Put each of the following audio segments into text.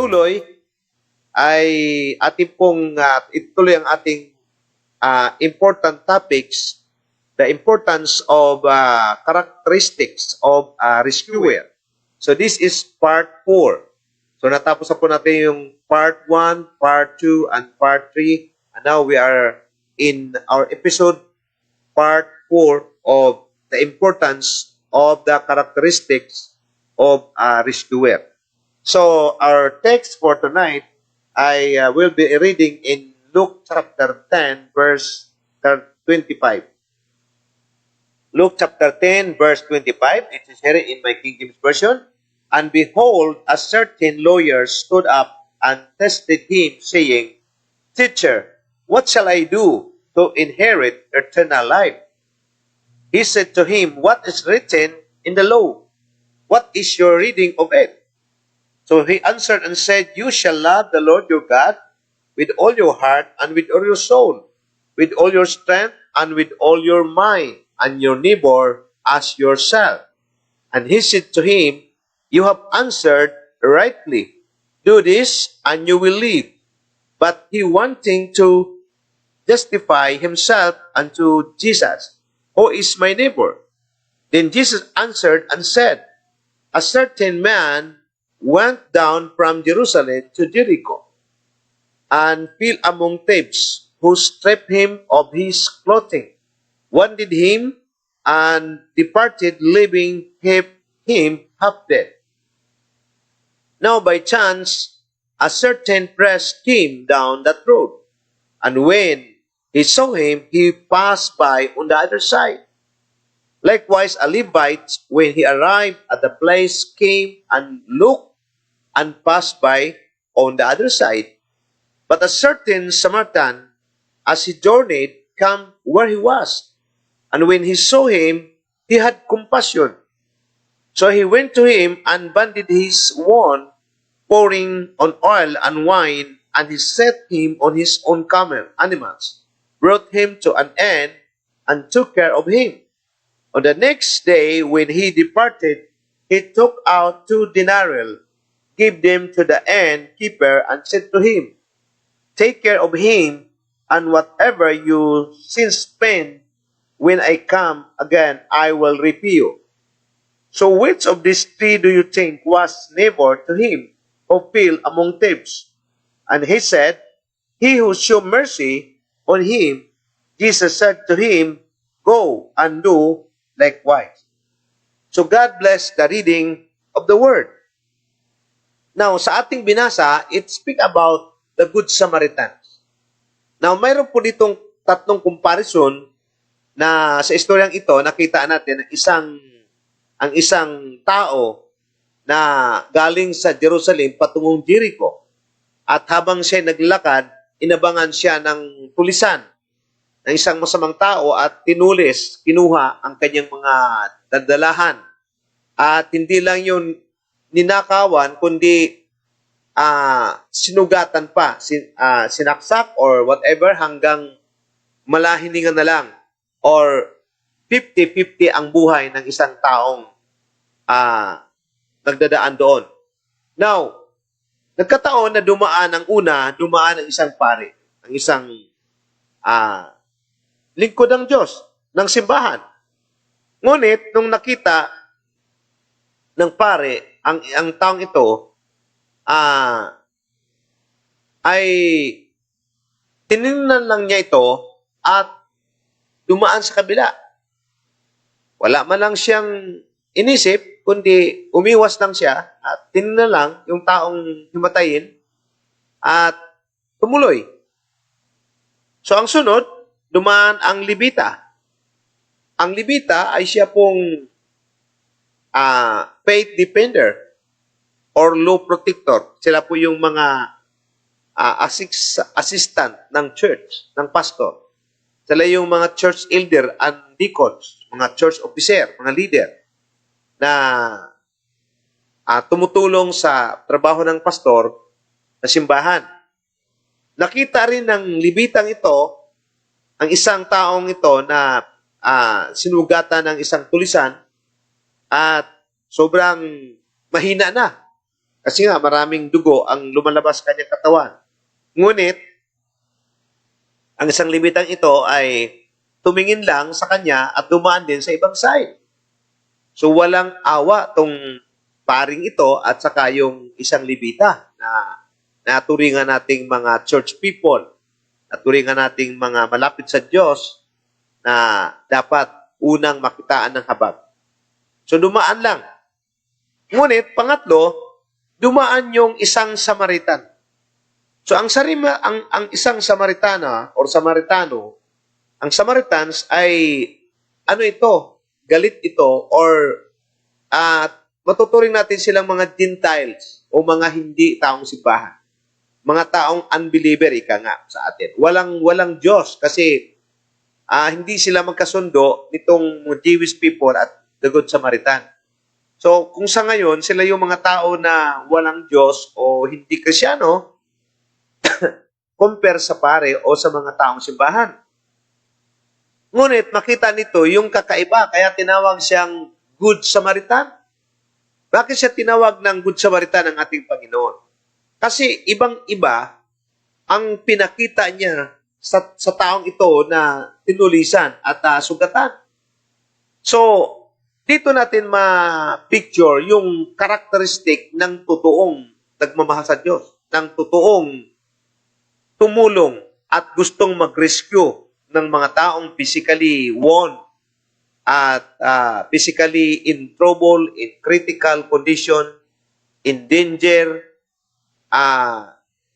pagpatuloy ay ating pong ituloy ang ating important topics, the importance of characteristics of a rescuer. So this is part 4. So natapos na po natin yung part 1, part 2, and part 3. And now we are in our episode part 4 of the importance of the characteristics of a rescuer. So our text for tonight, I will be reading in Luke chapter 10, verse 25. Luke chapter 10, verse 25. It is here in my King James Version. And behold, a certain lawyer stood up and tested him, saying, Teacher, what shall I do to inherit eternal life? He said to him, What is written in the law? What is your reading of it? So he answered and said, You shall love the Lord your God with all your heart and with all your soul, with all your strength and with all your mind, and your neighbor as yourself. And he said to him, You have answered rightly. Do this, and you will live. But he, wanting to justify himself unto Jesus, Who is my neighbor? Then Jesus answered and said, A certain man went down from Jerusalem to Jericho, and fell among thieves, who stripped him of his clothing, wounded him, and departed, leaving him half dead. Now by chance, a certain priest came down that road, and when he saw him, he passed by on the other side. Likewise, a Levite, when he arrived at the place, came and looked and passed by on the other side. But a certain Samaritan, as he journeyed, came where he was, and when he saw him, he had compassion. So he went to him and bandaged his wound, pouring on oil and wine, and he set him on his own animals, brought him to an inn, and took care of him. On the next day, when he departed, he took out 2 denarii, gave them to the inn keeper, and said to him, Take care of him, and whatever you since spend, when I come again, I will repay you. So which of these 3 do you think was neighbor to him who fell among thieves? And he said, He who showed mercy on him. Jesus said to him, Go and do likewise. So God bless the reading of the word. Now, sa ating binasa, it speak about the Good Samaritans. Now, mayroon po ditong tatlong comparison na sa istoryang ito, nakita natin ang isang tao na galing sa Jerusalem patungong Jericho. At habang siya naglakad, inabangan siya ng tulisan ng isang masamang tao at tinulis, kinuha ang kanyang mga dadalahan. At hindi lang yun ninakawan, kundi sinugatan pa, sinaksak or whatever hanggang malahiningan na lang. Or 50-50 ang buhay ng isang taong nagdadaan doon. Now, nagkataon na dumaan ang isang pare, ang isang lingkod ng Diyos, ng simbahan. Ngunit, nung nakita ng pare, ang taong ito, ay tinignan lang niya ito at dumaan sa kabila. Wala man lang siyang inisip, kundi umiwas lang siya at tinignan lang yung taong himatayin at tumuloy. So ang sunod, dumaan ang Levita. Ang Levita ay siya pong faith defender or law protector. Sila po yung mga assistant ng church, ng pastor. Sila yung mga church elder and deacons, mga church officer, mga leader na tumutulong sa trabaho ng pastor na simbahan. Nakita rin ng Levitang ito, ang isang taong ito na sinugatan ng isang tulisan at sobrang mahina na. Kasi nga, maraming dugo ang lumalabas sa kanyang katawan. Ngunit, ang isang libitang ito ay tumingin lang sa kanya at dumaan din sa ibang side. So, walang awa tong paring ito at saka yung isang libita na naturingan nating mga church people, naturingan nating mga malapit sa Diyos na dapat unang makitaan ng habag. So, dumaan lang. Ngunit, pangatlo, dumaan yung isang Samaritan. So ang isang Samaritana or Samaritano, ang Samaritans ay ano ito? Galit ito or matuturing natin silang mga Gentiles o mga hindi taong simbahan. Mga taong unbeliever ika nga sa atin. Walang Diyos kasi hindi sila magkasundo nitong Jewish people at the Good Samaritan. So kung sa ngayon sila yung mga tao na walang Diyos o hindi Krisyano, compare sa pare o sa mga taong simbahan. Ngunit makita nito yung kakaiba, kaya tinawag siyang Good Samaritan. Bakit siya tinawag ng Good Samaritan ng ating Panginoon? Kasi ibang-iba ang pinakita niya sa taong ito na tinulisan at sugatan. So, dito natin ma-picture yung karakteristik ng totoong nagmamahal sa Diyos, ng totoong tumulong at gustong mag-rescue ng mga taong physically worn at physically in trouble, in critical condition, in danger,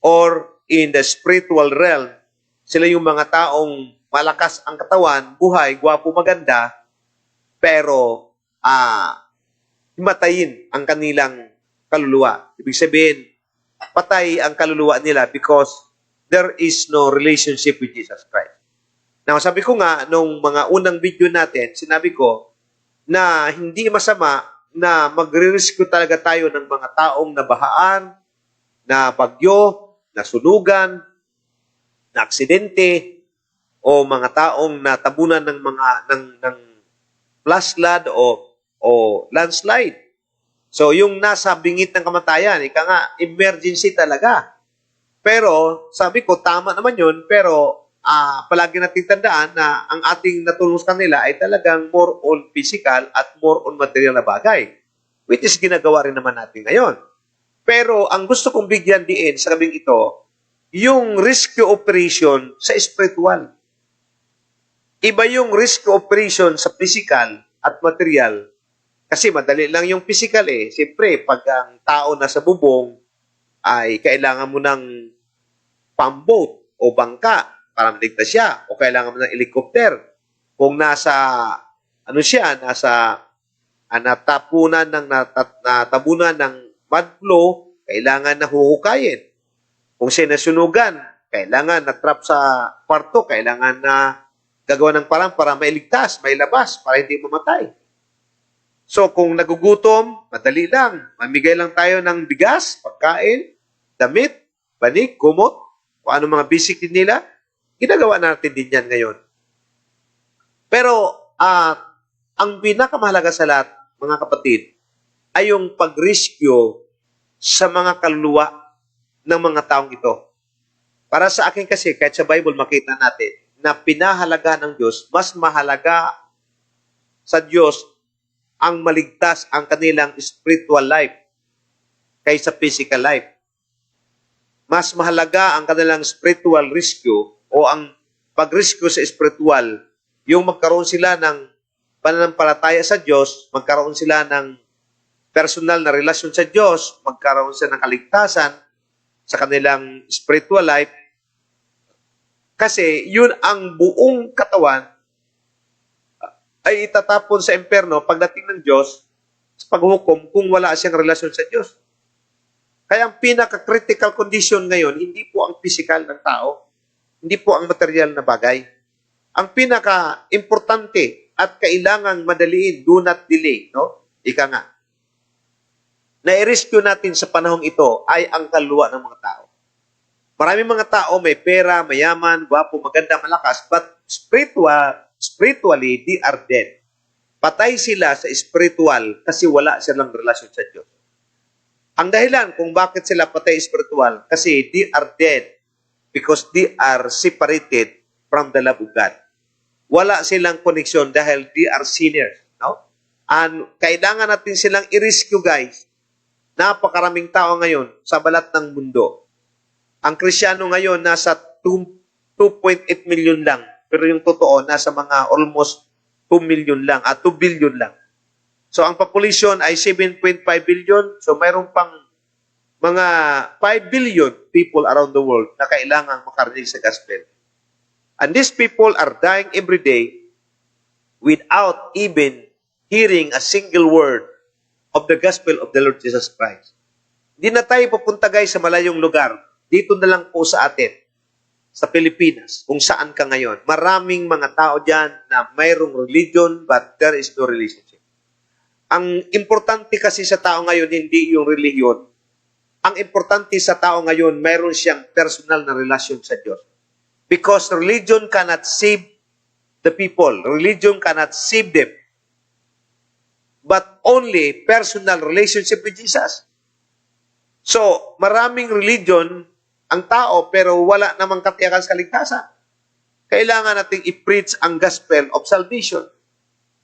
or in the spiritual realm. Sila yung mga taong malakas ang katawan, buhay, gwapo, maganda, pero himatayin ang kanilang kaluluwa. Ibig sabihin, patay ang kaluluwa nila because there is no relationship with Jesus Christ. Now, sabi ko nga, nung mga unang video natin, sinabi ko na hindi masama na magre-rescue talaga tayo ng mga taong nabahaan, na bagyo, na sunugan, na aksidente, o mga taong natabunan ng flash flood o landslide. So, yung nasa bingit ng kamatayan, ika nga, emergency talaga. Pero, sabi ko, tama naman yun, pero palagi nating tandaan na ang ating natulong sa kanila ay talagang more on physical at more on material na bagay. Which is ginagawa rin naman natin ngayon. Pero, ang gusto kong bigyan diin sa gabing ito, yung rescue operation sa spiritual. Iba yung rescue operation sa physical at material. Kasi madali lang yung physical eh. Siyempre, pag ang tao nasa bubong, ay kailangan mo ng pamboat o bangka para maligtas siya o kailangan mo ng helicopter. Kung nasa natabunan ng mud flow, kailangan na huhukayin. Kung siya nasunugan, kailangan na-trap sa kwarto, kailangan na gagawa ng parang para mailigtas, mailabas, para hindi mamatay. So, kung nagugutom, madali lang. Mamigay lang tayo ng bigas, pagkain, damit, banig, kumot, kung ano mga basic din nila, ginagawa natin din yan ngayon. Pero, ang pinakamahalaga sa lahat, mga kapatid, ay yung pag-rescue sa mga kaluluwa ng mga taong ito. Para sa akin kasi, kahit sa Bible makita natin, na pinahalaga ng Diyos, mas mahalaga sa Diyos ang maligtas ang kanilang spiritual life kaysa physical life. Mas mahalaga ang kanilang spiritual rescue o ang pag-rescue sa spiritual, yung magkaroon sila ng pananampalataya sa Diyos, magkaroon sila ng personal na relasyon sa Diyos, magkaroon sila ng kaligtasan sa kanilang spiritual life, kasi yun ang buong katawan ay itatapon sa impyerno pagdating ng Diyos sa paghukom kung wala siyang relasyon sa Diyos. Kaya ang pinaka-critical condition ngayon, hindi po ang physical ng tao, hindi po ang material na bagay. Ang pinaka-importante at kailangang madaliin, do not delay, no? Ika nga. Na-rescue natin sa panahong ito ay ang kaluluwa ng mga tao. Maraming mga tao may pera, mayaman, gwapo, maganda, malakas, but spiritually, they are dead. Patay sila sa spiritual kasi wala silang relasyon sa Diyos. Ang dahilan kung bakit sila patay spiritual, kasi they are dead because they are separated from the love of God. Wala silang koneksyon dahil they are sinners. No? And kailangan natin silang i-rescue, guys. Napakaraming tao ngayon sa balat ng mundo. Ang Krisyano ngayon nasa 2.8 million lang. Pero yung totoo, nasa mga almost 2 million lang, 2 billion lang. So ang population ay 7.5 billion. So mayroon pang mga 5 billion people around the world na kailangang makarinig sa gospel. And these people are dying every day without even hearing a single word of the gospel of the Lord Jesus Christ. Hindi na tayo pupunta, guys, sa malayong lugar. Dito na lang po sa atin, sa Pilipinas, kung saan ka ngayon. Maraming mga tao dyan na mayroong religion but there is no relationship. Ang importante kasi sa tao ngayon, hindi yung religion. Ang importante sa tao ngayon, mayroon siyang personal na relasyon sa Diyos. Because religion cannot save the people. Religion cannot save them. But only personal relationship with Jesus. So, maraming religion ang tao pero wala namang katiyakan sa kaligtasan. Kailangan nating i-preach ang gospel of salvation.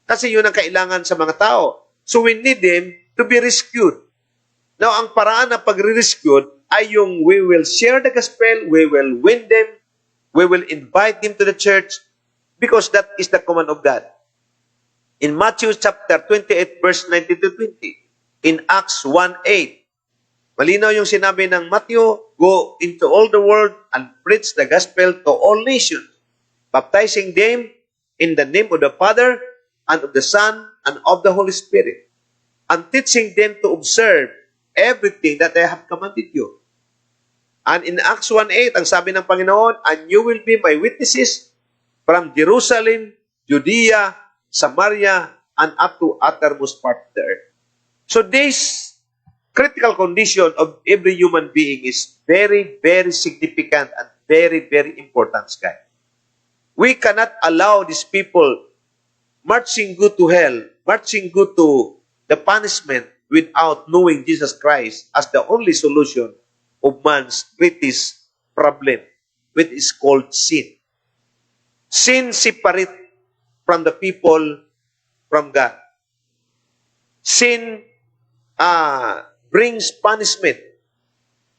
Kasi yun ang kailangan sa mga tao. So, we need them to be rescued. Now, ang paraan ng pag-rescued ay yung we will share the gospel, we will win them, we will invite them to the church because that is the command of God. In Matthew chapter 28 verse 19 to 20, in Acts 1:8, malinaw yung sinabi ng Matthew, go into all the world and preach the gospel to all nations, baptizing them in the name of the Father and of the Son and of the Holy Spirit, and teaching them to observe everything that I have commanded you. And in Acts 1:8, ang sabi ng Panginoon, and you will be my witnesses from Jerusalem, Judea, Samaria, and up to uttermost part of the earth. So this critical condition of every human being is very, very significant and very, very important, guys. We cannot allow these people marching good to hell, marching good to the punishment without knowing Jesus Christ as the only solution of man's greatest problem, which is called sin. Sin separates from the people from God. Sin brings punishment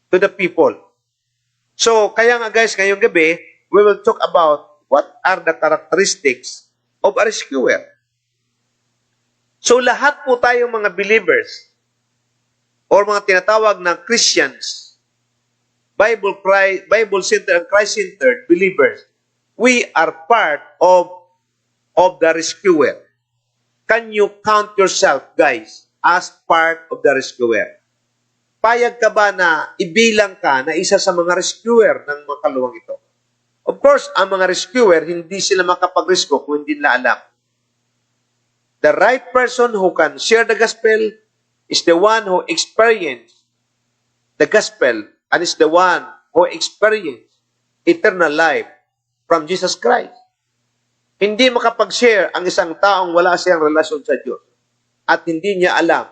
to the people. So, kaya nga guys, ngayong gabi, we will talk about what are the characteristics of a rescuer. So, lahat po tayong mga believers or mga tinatawag na Christians, Bible-centered and Christ-centered believers, we are part of the rescuer. Can you count yourself, guys, as part of the rescuer? Payag ka ba na ibilang ka na isa sa mga rescuer ng mga kaluwang ito? Of course, ang mga rescuer, hindi sila makapag-rescue kung hindi nila alam. The right person who can share the gospel is the one who experienced the gospel and is the one who experienced eternal life from Jesus Christ. Hindi makapag-share ang isang taong wala siyang relasyon sa Diyos at hindi niya alam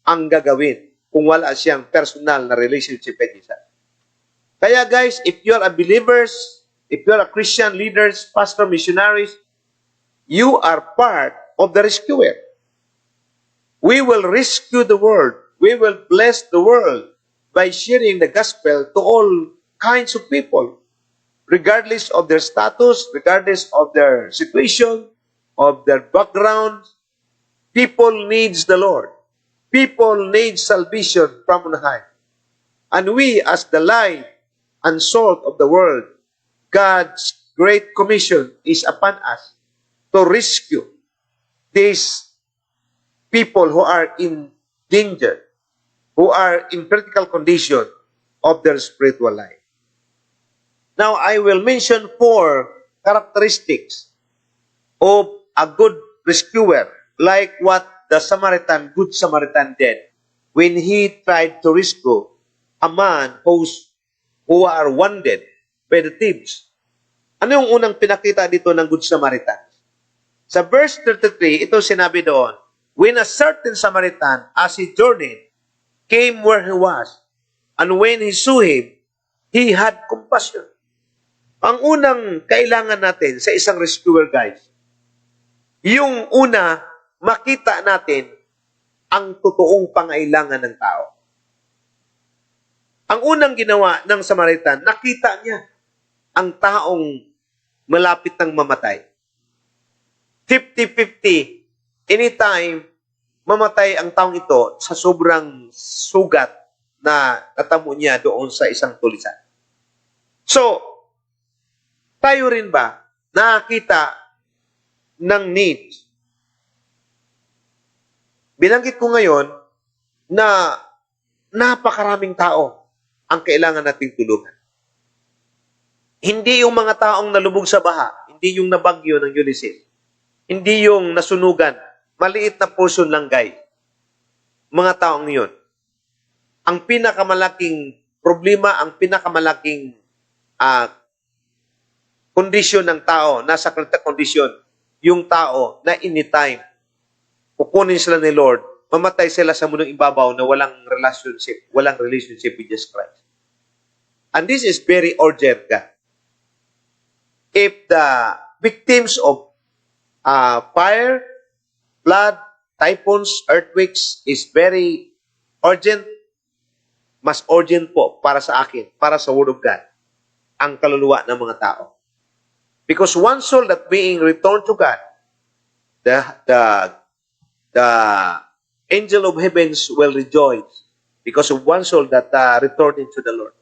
ang gagawin kung wala siyang personal na relationship with Jesus. Kaya guys, if you are a believers, if you are a Christian leaders, pastor, missionaries, you are part of the rescuer. We will rescue the world. We will bless the world by sharing the gospel to all kinds of people, regardless of their status, regardless of their situation, of their background. People needs the Lord. People need salvation from on high. And we, as the light and salt of the world, God's great commission is upon us to rescue these people who are in danger, who are in critical condition of their spiritual life. Now, I will mention 4 characteristics of a good rescuer, like what the Good Samaritan did when he tried to rescue a man who are wounded by the thieves. Ano yung unang pinakita dito ng Good Samaritan? Sa verse 33, ito sinabi doon, when a certain Samaritan, as he journeyed, came where he was, and when he saw him, he had compassion. Ang unang kailangan natin sa isang rescuer, guys, yung una, makita natin ang totoong pangailangan ng tao. Ang unang ginawa ng Samaritan, nakita niya ang taong malapit ng mamatay. 50-50, anytime mamatay ang taong ito sa sobrang sugat na natamo niya doon sa isang tulisan. So, tayo rin ba nakakita ng needs? Binanggit ko ngayon na napakaraming tao ang kailangan nating tulungan. Hindi yung mga taong nalubog sa baha, hindi yung nabagyo ng Ulysses, hindi yung nasunugan, maliit na portion lang, guys. Mga taong yun. Ang pinakamalaking problema, ang pinakamalaking kondisyon ng tao, nasa critical condition, yung tao na anytime kukunin sila ni Lord, mamatay sila sa mundong ibabaw na walang relationship with Jesus Christ. And this is very urgent, God. If the victims of fire, flood, typhoons, earthquakes is very urgent, mas urgent po para sa akin, para sa Word of God, ang kaluluwa ng mga tao. Because one soul that being returned to God, the angel of heavens will rejoice because of one soul that returned into the Lord.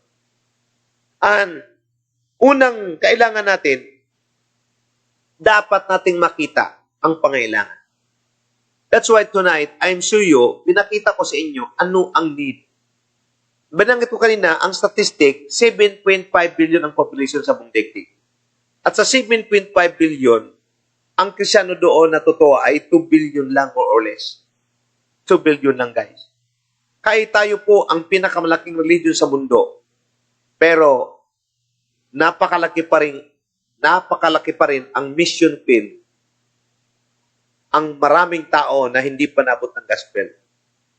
And unang kailangan natin, dapat nating makita ang pangailangan. That's why tonight, I'm sure pinakita ko sa inyo ano ang need. Bananggit ko kanina, ang statistic, 7.5 billion ang population sa buong daigdig. At sa 7.5 billion, ang Krisyano doon na totoo ay 2 billion lang or less. 2 billion lang, guys. Kahit tayo po ang pinakamalaking religion sa mundo, pero napakalaki pa rin ang mission field, ang maraming tao na hindi pa nabot ng gospel.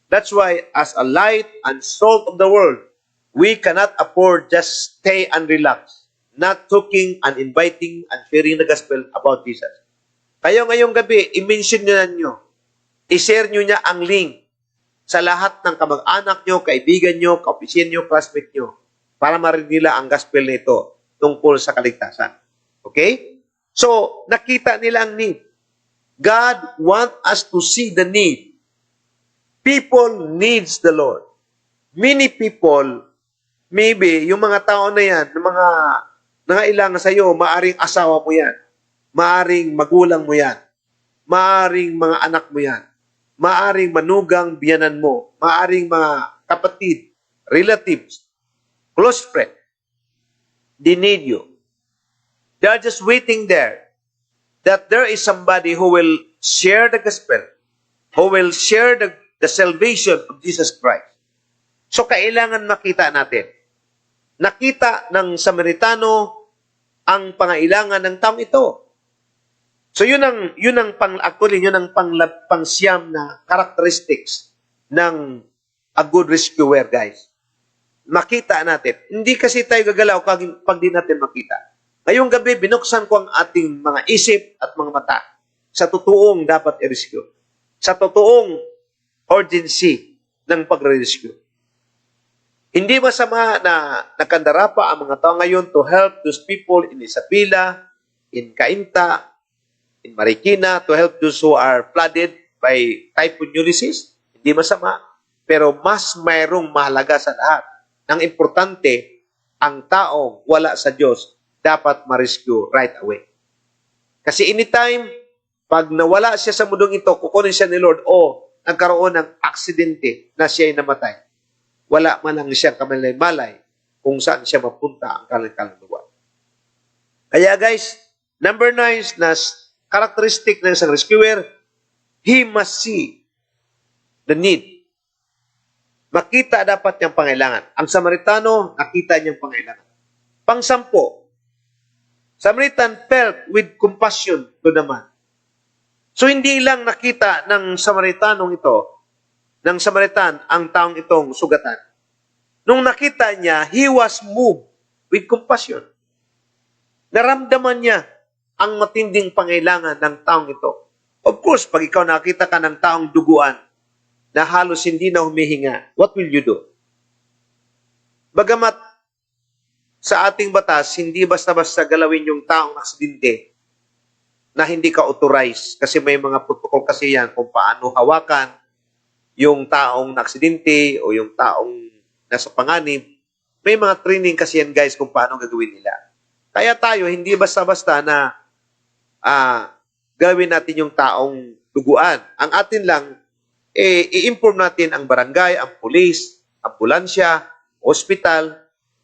That's why, as a light and salt of the world, we cannot afford just stay and relax, not talking and inviting and sharing the gospel about Jesus. Kayo ngayong gabi, i-mention nyo, i-share nyo niya ang link sa lahat ng kamag-anak nyo, kaibigan nyo, kaopisyan nyo, classmate nyo, para marinig nila ang gospel nito tungkol sa kaligtasan. Okay? So, nakita nila ang need. God wants us to see the need. People needs the Lord. Many people, maybe, yung mga tao na yan, yung mga nangailangan sa iyo, maaring asawa mo yan, maaring magulang mo yan, maaring mga anak mo yan, maaring manugang biyanan mo, maaring mga kapatid, relatives, close friend. They need you. They are just waiting there that there is somebody who will share the gospel, who will share the salvation of Jesus Christ. So, kailangan makita natin. Nakita ng Samaritano ang pangailangan ng taong ito. So, yun ang pangsiyam na characteristics ng a good rescuer, guys. Makita natin. Hindi kasi tayo gagalaw pag di natin makita. Ngayong gabi, binuksan ko ang ating mga isip at mga mata sa totoong dapat i-rescue. Sa totoong urgency ng pag-rescue. Hindi masama na nakandarapa ang mga tao ngayon to help those people in Isabela, in Cainta, in Marikina, to help those who are flooded by Typhoon Ulysses. Hindi masama. Pero mas mayroong mahalaga sa lahat. Ang importante, ang taong wala sa Diyos dapat ma-rescue right away. Kasi anytime, pag nawala siya sa mundong ito, kukunin siya ni Lord, o nagkaroon ng aksidente na siya ay namatay, wala man lang siyang kamalay-malay kung saan siya mapunta ang kaluluwa. Kaya guys, number 9 na characteristic ng isang rescuer, he must see the need. Makita dapat niyang pangailangan. Ang Samaritano, nakita niyang pangailangan. Pang-10, Samaritan felt with compassion to the man. So, hindi lang nakita ng Samaritanong ito ng Samaritan ang taong itong sugatan. Nung nakita niya, he was moved with compassion. Naramdaman niya ang matinding pangailangan ng taong ito. Of course, pag ikaw nakita ka ng taong duguan na halos hindi na humihinga, what will you do? Bagamat sa ating batas, hindi basta-basta galawin yung taong aksidente na hindi ka authorized kasi may mga protocol kasi yan kung paano hawakan yung taong aksidente o yung taong nasa panganib. May mga training kasi yan guys kung paano gagawin nila. Kaya tayo, hindi basta-basta na gawin natin yung taong duguan. Ang atin lang, i-inform natin ang barangay, ang pulis, ambulansya, hospital,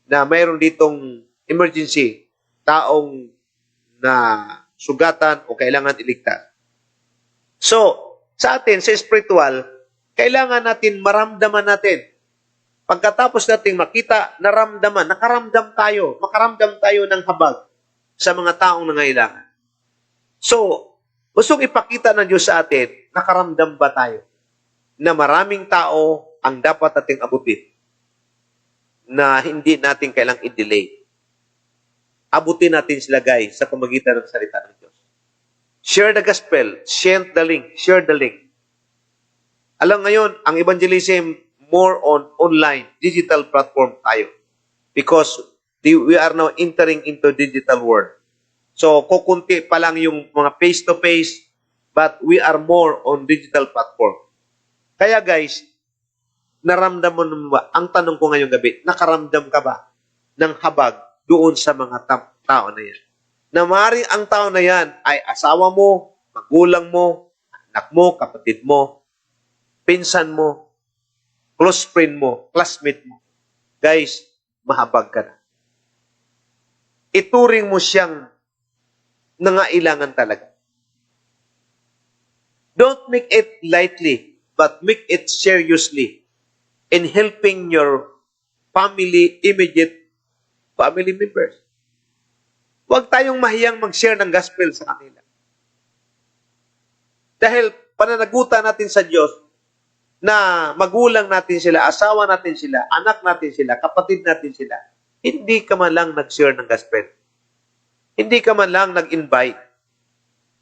na mayroon ditong emergency, taong na sugatan o kailangan iligtas. So, sa atin, sa spiritual, kailangan natin maramdaman natin. Pagkatapos nating makita, nakaramdam tayo, makaramdam tayo ng habag sa mga taong nangailangan. So, gustong ipakita ng Diyos sa atin, nakaramdam ba tayo na maraming tao ang dapat nating abutin na hindi natin kailang i-delay. Abutin natin sila guys sa pamagitan ng salita ng Diyos. Share the gospel, share the link. Alam ngayon, ang evangelism more on online, digital platform tayo. Because we are now entering into digital world. So, kukunti pa lang yung mga face-to-face, but we are more on digital platform. Kaya guys, naramdaman mo ba? Ang tanong ko ngayong gabi, nakaramdam ka ba ng habag doon sa mga tao na yan? Na maaaring ang tao na yan ay asawa mo, magulang mo, anak mo, kapatid mo, pinsan mo, close friend mo, classmate mo. Guys, mahabag ka na. Ituring mo siyang nangailangan talaga. Don't make it lightly, but make it seriously in helping your family, immediate family members. Huwag tayong mahiyang mag-share ng gospel sa kanila. Dahil pananagutan natin sa Diyos na magulang natin sila, asawa natin sila, anak natin sila, kapatid natin sila, hindi ka man lang nag-share ng gospel. Hindi ka man lang nag-invite.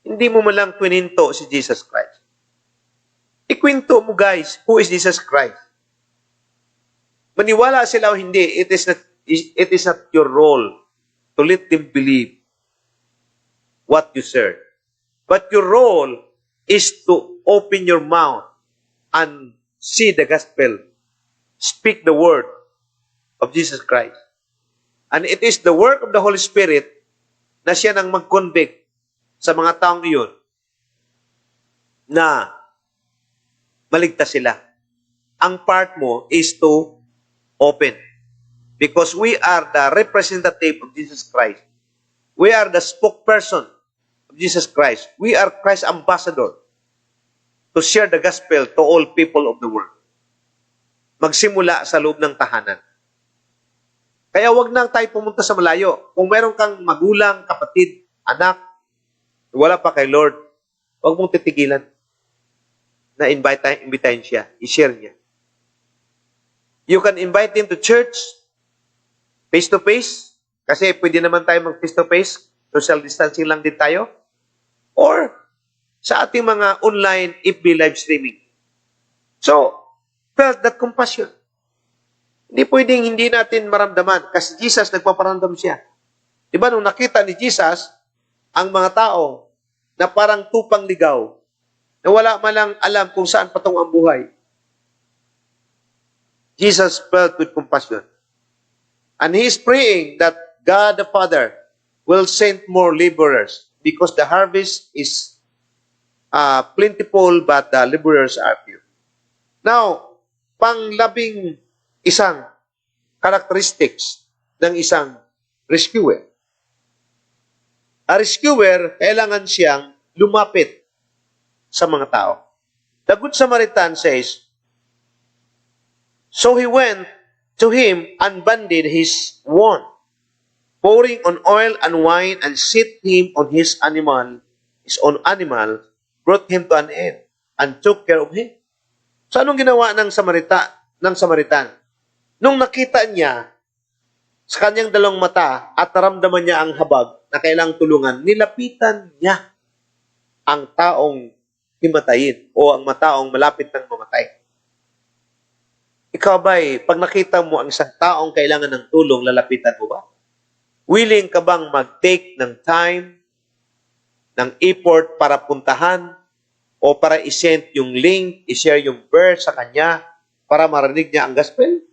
Hindi mo man lang kwininto si Jesus Christ. Ikwento mo guys, who is Jesus Christ? Maniwala sila o hindi, it is not your role to let them believe what you serve. But your role is to open your mouth and see the gospel. Speak the word of Jesus Christ. And it is the work of the Holy Spirit na siya nang mag-convict sa mga taong iyon na maligtas sila. Ang part mo is to open. Because we are the representative of Jesus Christ. We are the spokesperson of Jesus Christ. We are Christ's ambassador to share the gospel to all people of the world. Magsimula sa loob ng tahanan. Kaya wag na tayo pumunta sa malayo. Kung meron kang magulang, kapatid, anak, wala pa kay Lord, wag mong titigilan na invitahin siya, i-share niya. You can invite him to church, face-to-face, kasi pwede naman tayo mag-face-to-face, social distancing lang din tayo, or sa ating mga online FB live streaming. So, felt that compassion. Hindi pwedeng hindi natin maramdaman kasi Jesus nagpaparamdam siya. Diba nung nakita ni Jesus ang mga tao na parang tupang ligaw, na wala man lang alam kung saan patong ang buhay, Jesus felt with compassion. And He is praying that God the Father will send more laborers because the harvest is plentiful but the laborers are few. Now, panglabing isang characteristics ng isang rescuer. A rescuer, kailangan siyang lumapit sa mga tao. The Good Samaritan says, so he went to him and banded his wound, pouring on oil and wine, and set him on his own animal, brought him to an inn, and took care of him. So anong ginawa ng Samaritan? Nung nakita niya sa kanyang dalawang mata at naramdaman niya ang habag na kailangang tulungan, nilapitan niya ang taong himatayin o ang taong malapit ng mamatay. Ikaw ba'y, pag nakita mo ang isang taong kailangan ng tulong, lalapitan mo ba? Willing ka bang mag-take ng time, ng effort para puntahan o para i-send yung link, i-share yung verse sa kanya para marinig niya ang gospel?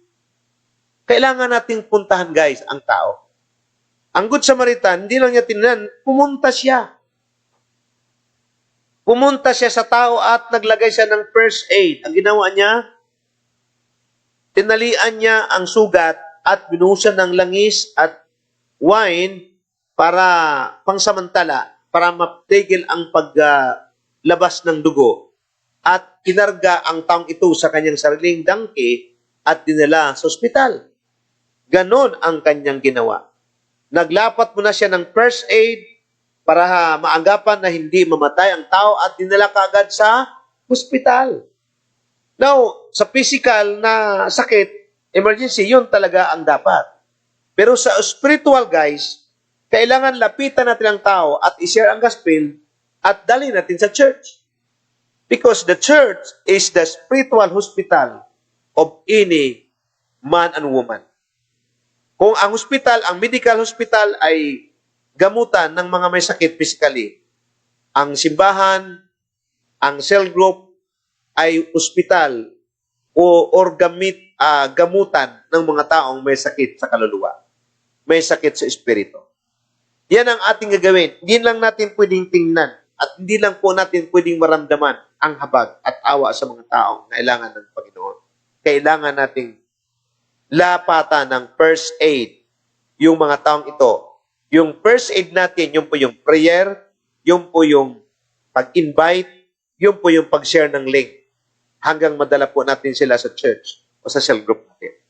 Kailangan nating puntahan, guys, ang tao. Ang Good Samaritan, hindi lang niya tinignan, pumunta siya. Pumunta siya sa tao at naglagay siya ng first aid. Ang ginawa niya, tinalian niya ang sugat at binuhusan ng langis at wine para pangsamantala, para matigil ang paglabas ng dugo. At kinarga ang taong ito sa kanyang sariling dangki at dinala sa ospital. Ganon ang kanyang ginawa. Naglapat muna siya ng first aid para maagapan na hindi mamatay ang tao at dinala kaagad sa ospital. Now, sa physical na sakit, emergency, yun talaga ang dapat. Pero sa spiritual, guys, kailangan lapitan natin ang tao at i-share ang gospel at dali natin sa church. Because the church is the spiritual hospital of any man and woman. Kung ang hospital, ang medical hospital ay gamutan ng mga may sakit physically, ang simbahan, ang cell group ay hospital or gamutan ng mga taong may sakit sa kaluluwa, may sakit sa espiritu. Yan ang ating gagawin. Hindi lang natin pwedeng tingnan at hindi lang po natin pwedeng maramdaman ang habag at awa sa mga taong kailangan ng Panginoon. Kailangan nating lapatan ng first aid yung mga taong ito. Yung first aid natin, yung po yung prayer, yung po yung pag-invite, yung po yung pag-share ng link hanggang madala po natin sila sa church o sa cell group natin.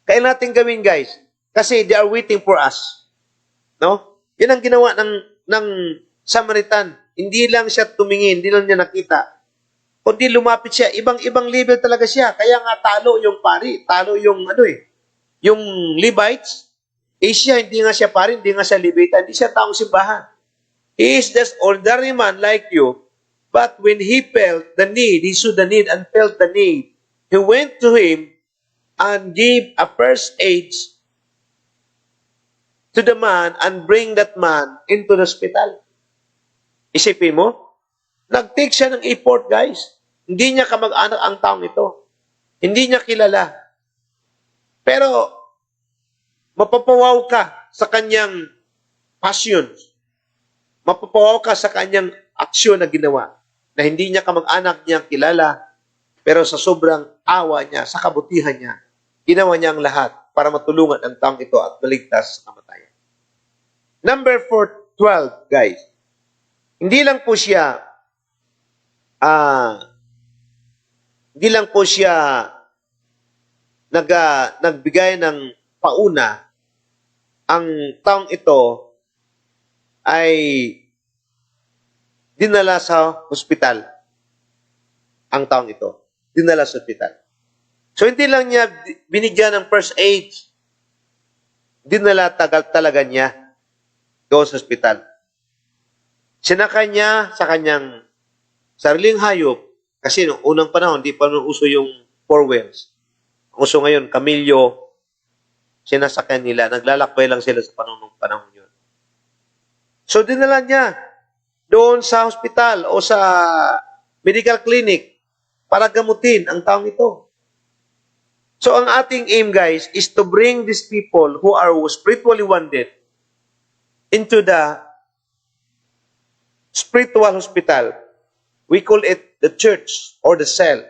Kaya natin gawin, guys, kasi they are waiting for us. No? Yan ang ginawa ng Samaritan. Hindi lang siya tumingin, hindi lang niya nakita. Kundi lumapit siya, ibang-ibang level talaga siya. Kaya nga talo yung pari, talo yung yung Levites. Siya, hindi nga siya pari, hindi nga siya Levita, hindi siya taong simbahan. He is just ordinary man like you, but when he felt the need, he saw the need and felt the need, he went to him and gave a first aid to the man and bring that man into the hospital. Isipin mo, nag-take siya ng effort, guys. Hindi niya kamag-anak ang taong ito. Hindi niya kilala. Pero, mapapawaw ka sa kanyang passion. Mapapawaw ka sa kanyang aksyon na ginawa na hindi niya kamag-anak niya kilala, pero sa sobrang awa niya, sa kabutihan niya, ginawa niya ang lahat para matulungan ang taong ito at maligtas sa kamatayan. Number 12, guys. Hindi lang po siya nagbigay ng pauna. Ang taong ito ay dinala sa hospital. Ang taong ito, dinala sa hospital. So hindi lang niya binigyan ng first aid. Dinala talaga niya doon sa hospital. Sinakay niya sa kanyang sariling hayop, kasi noong unang panahon, di pa uso yung four wheels. Ang uso ngayon, kamilyo, sinasakyan nila. Naglalakbay lang sila sa panahon yun. So, dinala niya doon sa hospital o sa medical clinic para gamutin ang taong ito. So, ang ating aim, guys, is to bring these people who are spiritually wounded into the spiritual hospital. We call it the church or the cell.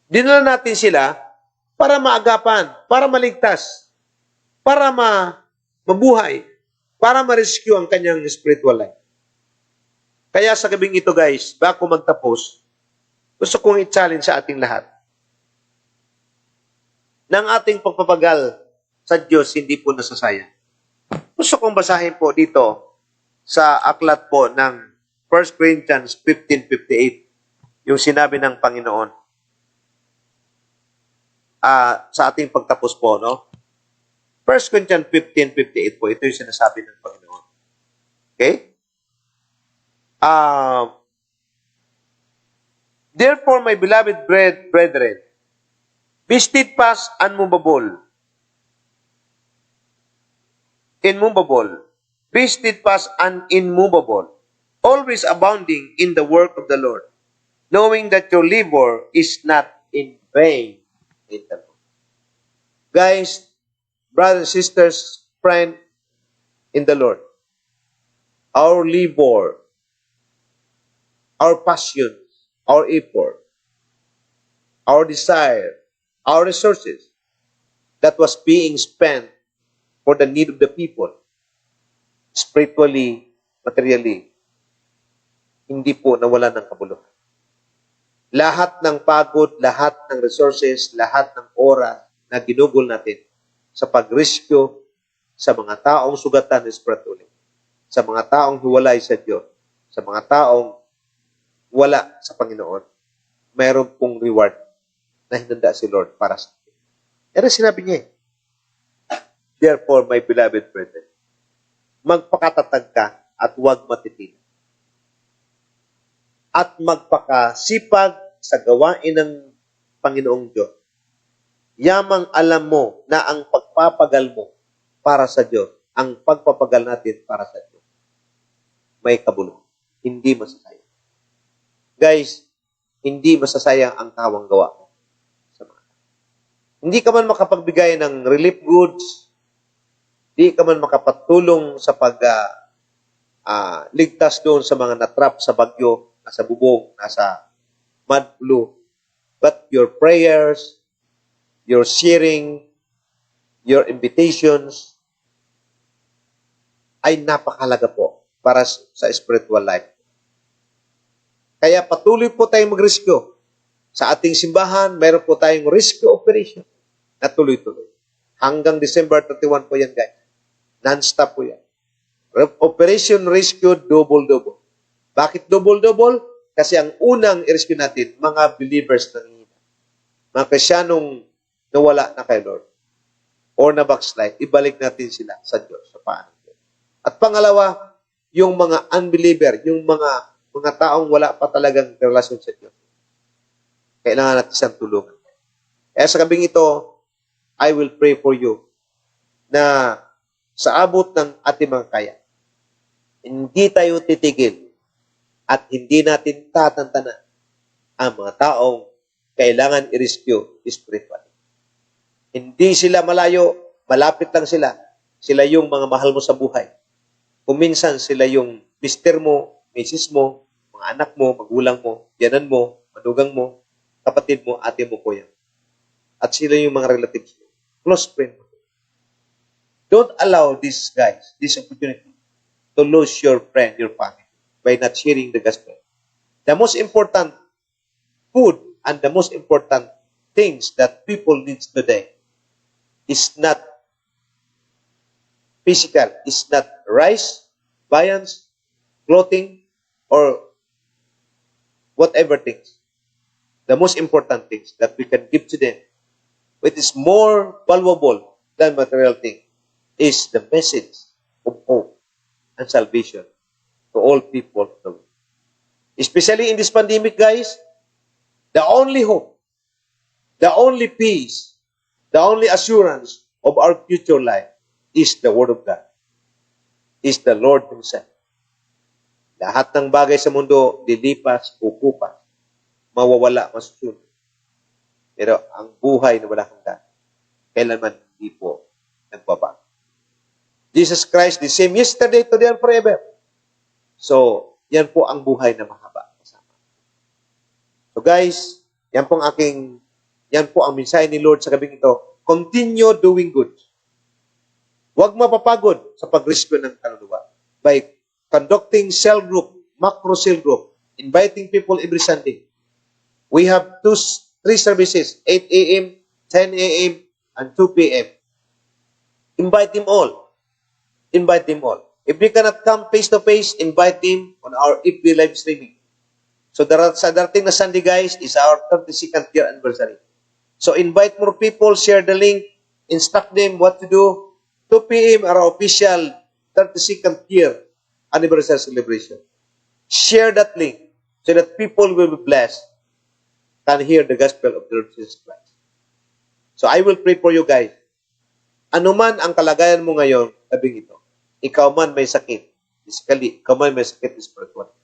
Dinala natin sila para maagapan, para maligtas, para mabuhay, para ma-rescue ang kanyang spiritual life. Kaya sa gabing ito, guys, bago magtapos, gusto kong i-challenge sa ating lahat. Nang ating pagpapagal sa Diyos, hindi po nasasayang. Gusto kong basahin po dito sa aklat po ng 1 Corinthians 15:58. yung sinabi ng Panginoon sa ating pagtapos po, no? 1 Corinthians 15:58 po, ito yung sinasabi ng Panginoon. Okay? Therefore, my beloved brethren, be steadfast, unmovable, be steadfast and immovable, always abounding in the work of the Lord, knowing that your labor is not in vain in the Lord. Guys, brothers and sisters, friend in the Lord, our labor, our passion, our effort, our desire, our resources that was being spent for the need of the people, spiritually, materially, hindi po nawala ng kabuluhan. Lahat ng pagod, lahat ng resources, lahat ng oras na ginugol natin sa pag-rescue sa mga taong sugatan spiritually, sa mga taong hiwalay sa Diyos, sa mga taong wala sa Panginoon, mayroon pong reward na hinanda si Lord para sa atin. Pero sinabi niya, therefore, my beloved brethren, magpakatatag ka at huwag matitinag. At magpakasipag sa gawain ng Panginoong Diyos. Yamang alam mo na ang pagpapagal mo para sa Diyos, ang pagpapagal natin para sa Diyos, may kabuluhan. Hindi masasayang. Guys, hindi masasayang ang kawang gawa mo. Hindi ka man makapagbigay ng relief goods, hindi ka man makapatulong sa ligtas doon sa mga natrap sa bagyo, nasa bubong, nasa mud flu, but your prayers, your sharing, your invitations ay napakahalaga po para sa spiritual life. Kaya patuloy po tayong mag-rescue. Sa ating simbahan, mayroon po tayong rescue operation na tuloy-tuloy. Hanggang December 31 po yan, guys. Non-stop po yan. Operation Rescue, double-double. Bakit double-double? Kasi ang unang i-rescue natin, mga believers na hihina. Mga Krisyanong nawala na kay Lord or na backslide, ibalik natin sila sa Diyos, sa paan ng Diyos. At pangalawa, yung mga unbeliever, yung mga taong wala pa talagang relasyon sa Diyos. Kailangan natin siyang tulungan. Kaya sa gabing ito, I will pray for you na sa abot ng ating mga kaya, hindi tayo titigil at hindi natin tatantanan ang mga taong kailangan i-rescue spiritually. Hindi sila malayo, malapit lang sila. Sila yung mga mahal mo sa buhay. Kuminsan sila yung mister mo, misis mo, mga anak mo, magulang mo, yanan mo, manugang mo, kapatid mo, ate mo po yan. At sila yung mga relatives mo. Close friend mo. Don't allow these guys, this opportunity, to lose your friend, your family, by not sharing the gospel. The most important food and the most important things that people need today is not physical, is not rice, viands, clothing, or whatever things. The most important things that we can give to them, which is more valuable than material things, is the message of hope and salvation to all people of the world. Especially in this pandemic, guys, the only hope, the only peace, the only assurance of our future life is the Word of God, is the Lord Himself. Lahat ng bagay sa mundo, lilipas, pupupas, mawawala, masusunod. Pero ang buhay na wala hanggan, kailanman hindi po nagbabago. Jesus Christ, the same yesterday, today, and forever. So, yan po ang buhay na mahaba. So guys, yan po ang mensahe ni Lord sa gabing ito. Continue doing good. Huwag mapapagod sa pag-rescue ng kaluluwa by conducting cell group, macro cell group, inviting people every Sunday. We have 3 services, 8 a.m., 10 a.m., and 2 p.m. Invite them all. Invite them all. If we cannot come face-to-face, invite them on our FB live streaming. So sa darating na Sunday, guys, is our 32nd year anniversary. So invite more people, share the link, instruct them what to do. 2 p.m. our official 32nd year anniversary celebration. Share that link so that people will be blessed and hear the gospel of the Lord Jesus Christ. So I will pray for you guys. Ano man ang kalagayan mo ngayon, labing ito. Ikaw man may sakit, physically. Ikaw man may sakit spiritually.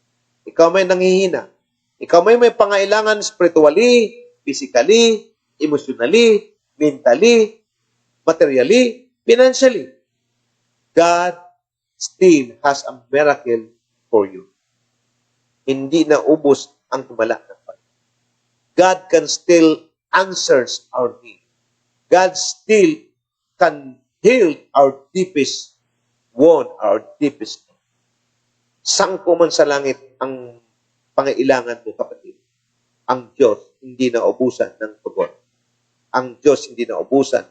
Ikaw may nanghihina. Ikaw may pangailangan spiritually, physically, emotionally, mentally, materially, financially. God still has a miracle for you. Hindi na ubos ang tumala ng Panginoon. God can still answers our need. God still can heal our deepest wound, our deepest need. Sangko man sa langit ang pangailangan mo, kapatid. Ang Diyos hindi na ubusan ng tugon. Ang Diyos hindi na ubusan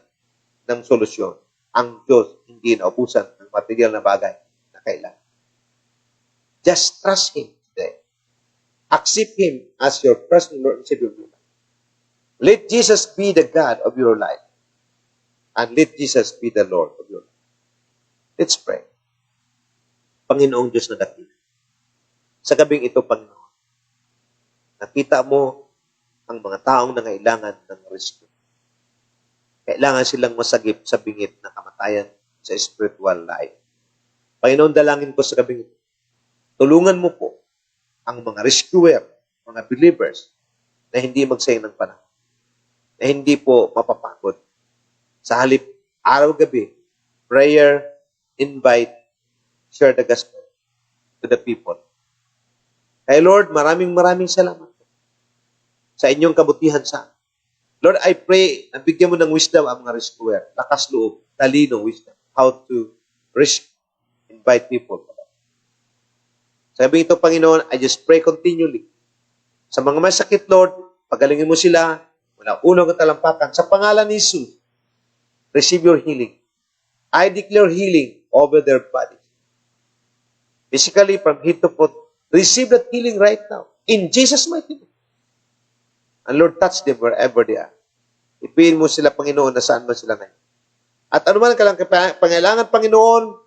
ng solusyon. Ang Diyos hindi na ubusan ng material na bagay na kailangan. Just trust Him today. Accept Him as your personal Lord and Savior. Let Jesus be the God of your life. And let Jesus be the Lord of your life. Let's pray. Panginoong Diyos na dakila. Sa gabing ito, Panginoon, nakita mo ang mga taong nangailangan ng rescue. Kailangan silang masagip sa bingit ng kamatayan sa spiritual life. Panginoon, dalangin ko sa gabing ito. Tulungan mo po ang mga rescuer, mga believers, na hindi magsayang ng panahon, na hindi po mapapagod. Sa halip, araw-gabi, prayer, invite, share the gospel to the people. Kaya Lord, maraming salamat sa inyong kabutihan sa amin. Lord, I pray na bigyan mo ng wisdom ang mga rescuer, lakas loob, talino, wisdom, how to invite people. Sabi ito, Panginoon, I just pray continually. Sa mga may sakit, Lord, pagalingin mo sila, wala ulong at talampakan. Sa pangalan ni Jesus, receive your healing. I declare healing over their bodies. Physically, from head to foot, receive that healing right now. In Jesus' mighty name. And Lord, touch them wherever they are. Ipiin mo sila, Panginoon, na saan man sila ngayon. At anuman ka lang pangailangan, Panginoon,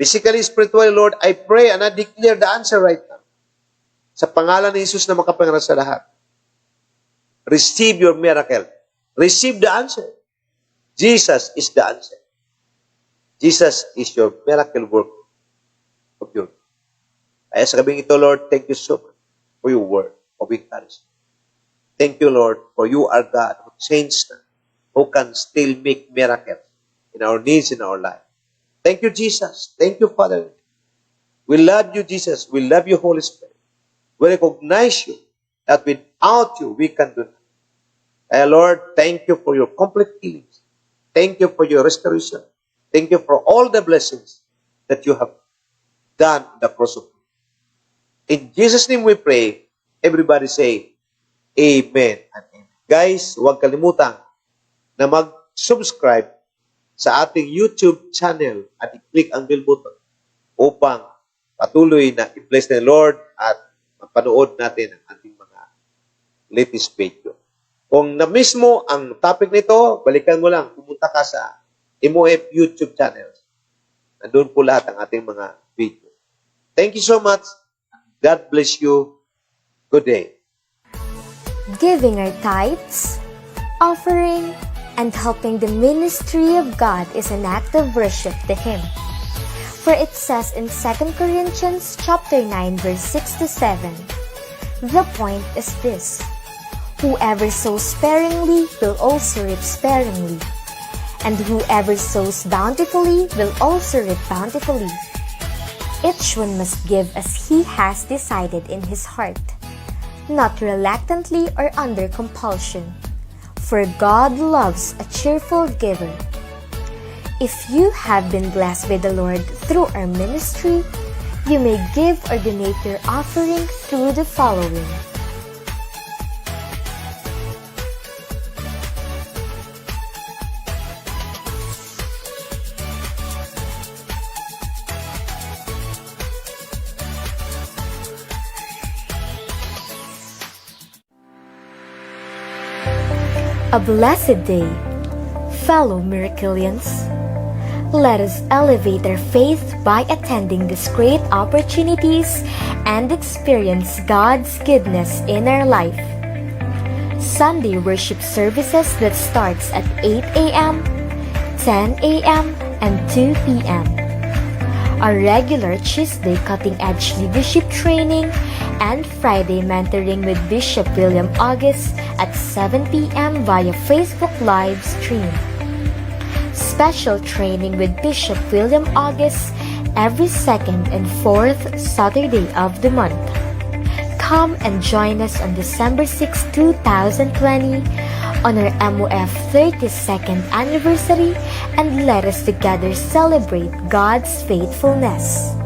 physically, spiritually, Lord, I pray and I declare the answer right now. Sa pangalan ni Jesus na makapangyarihan sa lahat. Receive your miracle. Receive the answer. Jesus is the answer. Jesus is your miracle work of your. Kaya sa gabing ito, Lord, thank you so much for your word of encouragement. Thank you, Lord, for you are God who changed us, who can still make miracles in our needs, in our life. Thank you, Jesus. Thank you, Father. We love you, Jesus. We love you, Holy Spirit. We recognize you that without you, we can do nothing. Lord, thank you for your complete healings. Thank you for your restoration. Thank you for all the blessings that you have done in the cross of Christ. In Jesus' name we pray. Everybody say, Amen and Amen. Guys, huwag kalimutan na mag-subscribe sa ating YouTube channel at i-click ang bell button upang patuloy na i-bless ng Lord at mapanood natin ang ating mga latest video. Kung na-miss mo ang topic nito, balikan mo lang. Pumunta ka sa MOF YouTube channel. Nandun po lahat ang ating mga video. Thank you so much. God bless you. Good day. Giving our tithes, offering, and helping the ministry of God is an act of worship to Him. For it says in 2 Corinthians chapter 9, verse 6 to 7, the point is this: whoever sows sparingly will also reap sparingly, and whoever sows bountifully will also reap bountifully. Each one must give as he has decided in his heart, not reluctantly or under compulsion, for God loves a cheerful giver. If you have been blessed by the Lord through our ministry, you may give or donate your offering through the following. A blessed day, fellow Miraclians. Let us elevate our faith by attending these great opportunities and experience God's goodness in our life. Sunday worship services that starts at 8 a.m., 10 a.m., and 2 p.m. Our regular Tuesday cutting-edge leadership training and Friday mentoring with Bishop William August at 7 p.m. via Facebook live stream. Special training with Bishop William August every second and fourth Saturday of the month. Come and join us on December 6, 2020 on our MOF 32nd anniversary and let us together celebrate God's faithfulness.